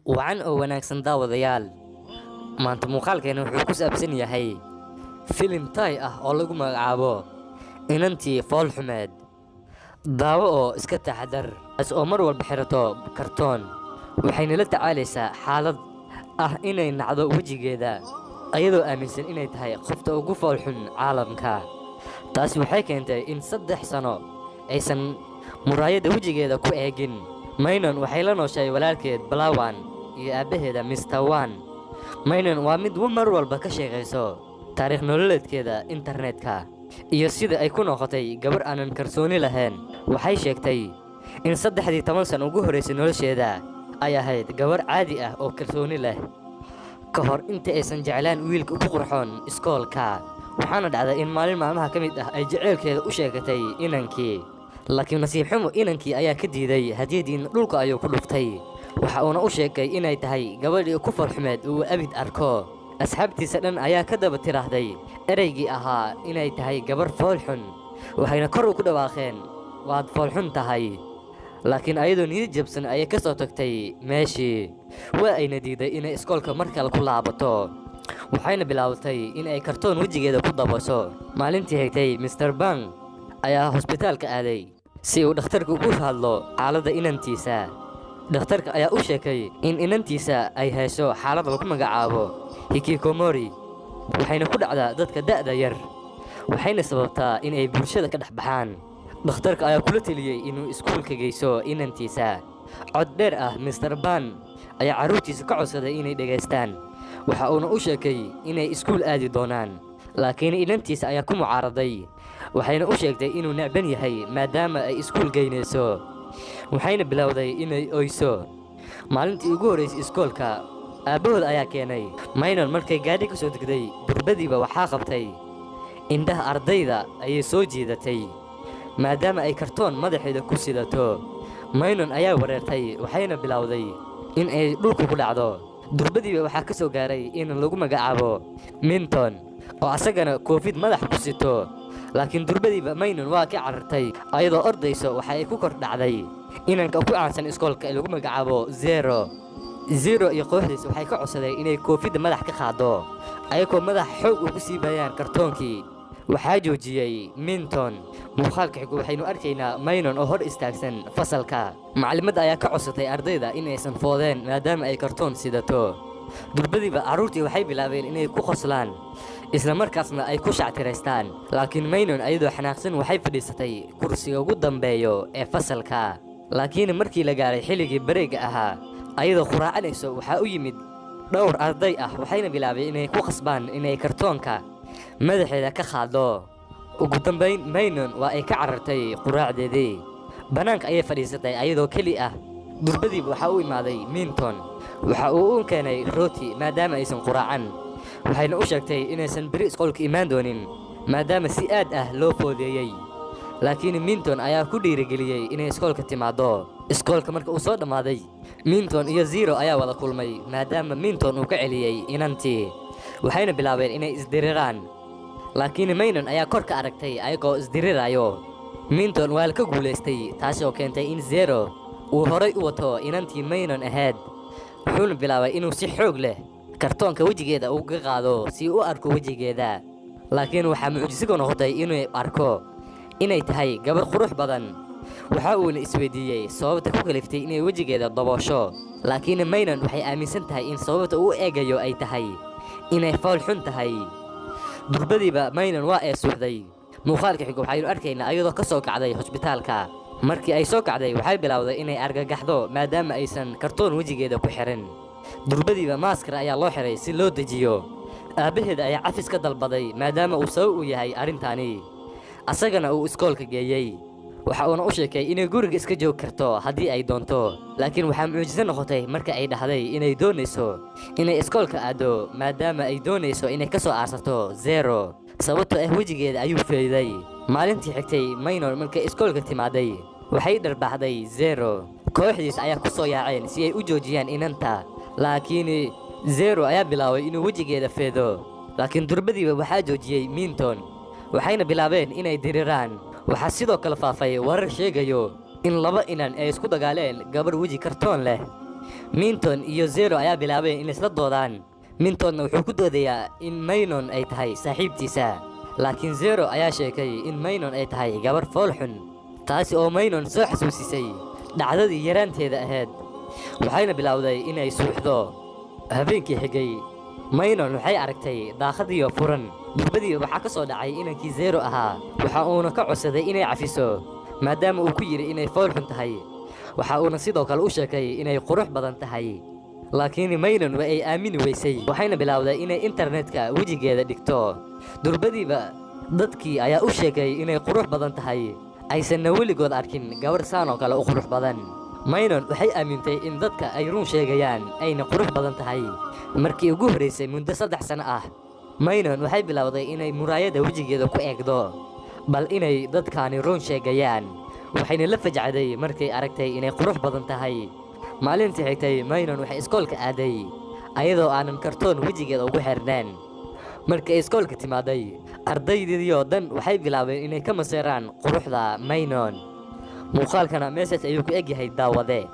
wacan oo wanaagsan daawadayaal maanta muuqaalkeena wuxuu ku saabsan yahay filim Thai ah oo lagu magacaabo inantii fool xumeed daawo oo iska taxadar as oo mar walba xirato kartoon waxayna la tacaalaysaa xaalad ah inay nacdo wajigeeda ayadoo aaminsan inay tahay qofta ugu fool xun caalamka taasi waxay keentay in 3 sano aysan muraayada wajigeeda ku eegin Maynon waxay la nooshay walaalkeed Balawan iyo aabaheeda Mr. Wan Maynon waa mid mar walba ka sheegayso taariikh nololeedkeeda internetka iyo sida ay ku noqotay gabar aanan kalsooni lahayn waxay sheegtay in 13 sano ugu horeysay nolosheeda ay ahayd gabar caadi ah oo kalsooni leh ka hor inta aysan jeclaan wiilka ugu qurxoon iskoolka waxaana dhacday in maalin maalmaha ka mid ah ay jaceylkeeda u sheegatay inankii laakiin nasiib xumo inankii ayaa ka diiday hadiyadiina dhulka ayuu ku dhuftay waxa uuna u sheegay inay tahay gabadhii ku farxumeed uu abid arko asxaabtiisa dhan ayaa ka daba tiraahday ereygii ahaa inay tahay gabar fool xun waxayna kor ugu dhawaaqeen waad fool xun tahay laakiin ayadoo niyad jabsan ayay ka soo tagtay meeshii waa ayna diiday inay iskoolka mar kale ku laabato waxayna bilaabatay in ay kartoon wajigeeda ku dabasho maalintii xigtay Mr. Bang ayaa hospitaalka aaday si uu dhakhtarku ugu hadlo xaaladda inantiisa dhakhtarka ayaa u sheegay in inantiisa ay hayso xaalad lagu magacaabo hikikomori waxayna ku dhacdaa dadka da'da yar waxayna sababtaa in ay bulshada ka dhex baxaan dhakhtarka ayaa kula taliyay inuu iskuulka geyso inantiisa cod dheer ah Mr. Ban ayaa carruurtiisa ka codsaday inay dhegaystaan waxa uuna u sheegay inay iskuul aadi doonaan laakiin inantiisa ayaa ku mucaaraday waxayna u sheegtay inuu necban yahay maadaama ay iskuul geynayso waxayna bilowday inay oyso maalintii ugu horeysay iskoolka aabahood ayaa keenay Maynon markay gaadhi ka soo degday durbadiiba waxaa qabtay indhaha ardayda ayay soo jiidatay maadaama ay kartoon madaxeeda ku sidato Maynon ayaa wareertay waxayna bilowday in ay dhulka ku dhacdo durbadiiba waxaa ka soo gaaray in lagu magacaabo Minton oo asagana koofid madax ku sito laakiin durbadiiba Maynon waa ka carartay ayadoo ordayso waxa ay ku kor dhacday inanka ku aansan iskoolka lagu magacaabo Zero iyo kooxdiisa waxay ka codsadeen inay koofida madax ka qaado ayagoo madax xoog ugu siibayaan kartoonkii waxaa joojiyay Minton muuqaalka xigu waxaynu arkaynaa Maynon oo hor istaagsan fasalka macallimada ayaa ka codsatay ardayda in aysan foodeen maadaama ay kartoon sidato durbadiiba carruurtii waxay bilaabeen inay ku qoslaan isla markaasna ay ku shactiraystaan laakiin Maynon ayadoo xanaaqsan waxay fadhiisatay kursiga ugu dambeeyo ee fasalka laakiin markii la gaaray xilligii bareega ahaa ayadoo quraacanayso waxaa u yimid dhowr arday ah waxayna bilaabeen inay ku qasbaan inay kartoonka madaxeeda ka qaado ugu dambayn Maynon waa ay ka carartay quraacdeedii banaanka ayay fadhiisatay ayadoo keli ah durbadiiba waxaa u imaaday Minton waxa uu u keenay rooti maadaama aysan quraacan waxayna u sheegtay inaysan beri iskoolka imaan doonin maadaama si aad ah loo foodeeyay laakiin Minton ayaa ku dhiirigeliyay inay iskoolka timaado iskoolka marka uu soo dhamaaday Minton iyo Zero ayaa wada kulmay maadaama Minton uu ka celiyay inantii waxayna bilaabeen inay isdiriraan laakiin Maynon ayaa kor ka aragtay ayagoo isdirirayo Minton waa ka guuleystay taasoo keentay in Zero uu horay u wato inantii Maynon ahayd wuxuuna bilaabay inuu si xoog leh kartoonka wajigeeda uga qaado si uu arko wajigeeda laakiin waxaa mucjiso noqotay inuu arko inay tahay gabar qurux badan waxa uu isweydiiyay sababta ku kaliftay inay wajigeeda daboosho laakiin Maynon waxay aaminsan tahay in sababta uu eegayo ay tahay inay fool xun tahay durbadiiba Maynon waa ay suuxday muuqaalka xigu waxaynu arkaynaa ayadoo ka soo kacday hospitaalka markii ay soo kacday waxay bilowday inay argagaxdo maadaama aysan kartoon wajigeeda ku xirin durbadiiba maaskar ayaa loo xiray si loo dejiyo aabaheeda ayaa cafis ka dalbaday maadaama uu sabab u yahay arrintaani asagana uu iskoolka geeyay waxa uuna u sheegay inay guriga iska joog karto haddii ay doonto laakiin waxaa mucjiso noqotay marka ay dhahday inay doonayso inay iskoolka aado maadaama ay doonayso inay ka soo aarsato Zero sababtoo ah wajigeeda ayuu feeday maalintii xigtay Maynon markay iskoolka timaaday waxay dharbaaxday Zero kooxdiisa ayaa ku soo yaaceen si ay u joojiyaan inanta laakiin Zero ayaa bilaabay inuu wajigeeda feedo laakiin durbadiiba waxaa joojiyay Minton waxayna bilaabeen inay diriraan waxaa sidoo kale faafay warar sheegayo in laba inan ay isku dagaaleen gabar waji kartoon leh Minton iyo Zero ayaa bilaabay in isla doodaan. Mintonna wuxuu ku doodayaa in Maynon ay tahay saaxiibtiisa, laakiin Zero ayaa sheegay in Maynon ay tahay gabar fool xun, taasi oo Maynon soo xasuusisay dhacdadii yaraanteeda ahayd. Waxayna bilowday inay suuxdo. Habeenkii xigay, Maynon waxay aragtay daaqadii oo furan. Durbadii waxaa ka soo dhacay inankii Zero ahaa, waxa uuna ka codsaday inay cafiso maadaama uu ku yiri inay fool xun tahay. Waxa uuna sidoo kale u sheegay inay qurux badan tahay, laakiin Maynon waa ay aamini weysay. Waxayna bilowday inay internetka wejigeeda dhigto. Durbadiiba dadkii ayaa u sheegay inay qurux badan tahay, aysanna weligood arkin gabar saan oo kale u qurux badan. Maynon waxay aamintay in dadka ay run sheegayaan ayna qurux badan tahay. Markii ugu horeysay muddo 3 sano ah, Maynon waxay bilowday inay muraayada wejigeeda ku eegdo, bal inay dadkaani run sheegayaan. Waxayna la fajacday markay aragtay inay qurux badan tahay. Maalintii xigtay, Maynon waxay iskoolka aaday ayadoo aanan kartoon wejigeeda ugu xirnaan. Markay iskoolka timaaday, ardaydii oo dhan waxay bilaabeen inay ka maseeraan quruxda Maynon. Muuqaalkana meeshaas ayuu ku eg yahay daawade.